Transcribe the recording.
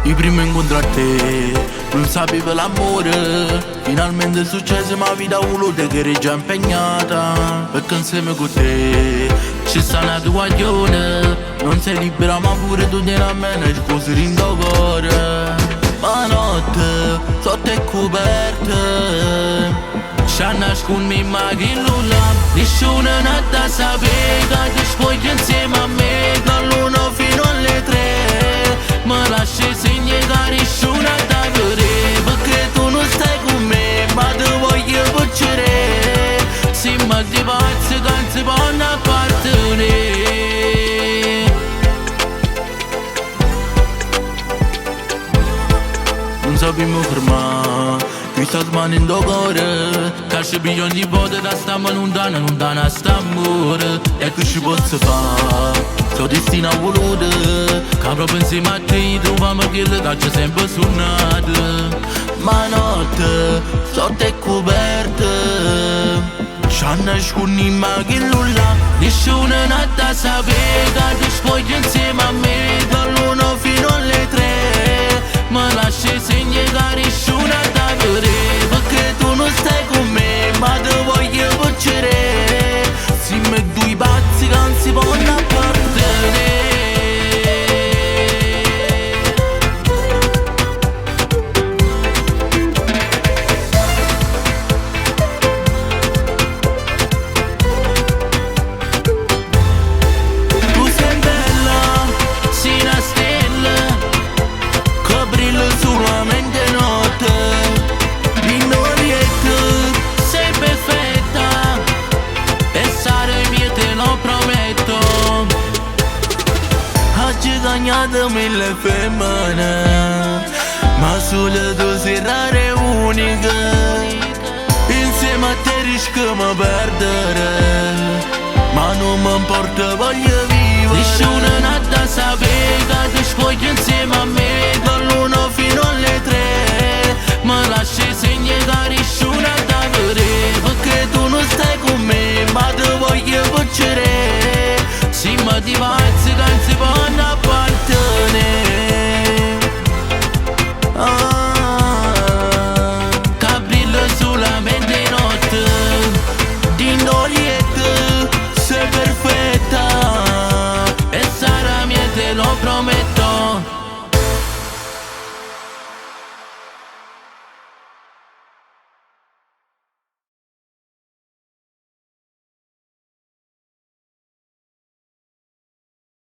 il primo incontro a te, non sapevo l'amore. Finalmente è successo, ma vita voluta che eri già impegnata. Perché insieme con te ci sta una tua guaglione. Non sei libera ma pure tu tieni a me nel cuore in tuo cuore. Ma notte, sotto è coperte, ci nascondi ma che nulla. Nessuno non da sapere che spogli insieme a me dall'uno fino alle 3. Ma lasci segni che nessuno da vedere, perché tu non stai con me ma ti voglio piacere. Siamo di pazzi che non si possono appartenere. Non sappiamo fermare questa smana in tuo cuore, che c'è bisogno di volte da stiamo lontana, lontana a st'amore. E che ci posso fare? Sono destino voluto, che proprio insieme a te troviamo quello che ci sempre suonato. Ma notte, sotto è coperte, ci nascondi ma che nulla. Nessuno non da sapere che ti spogli insieme a me dall'uno fino alle 3. Ma lasci segni che nessuno da vedere, perché tu non stai con me ma ti voglio piacere. Siamo due pazzi che non si possono appartenere. Tu sei bella, sei una stella che brilla solamente notte. Minorietta, sei perfetta, pensare mia te lo prometto. Oggi ho bagnato 1000 femmine, ma solo tu sei rara e unica. Insieme a te rischiamo di perdere, ma non mi importa, voglio vivere. Nessuno non da sapere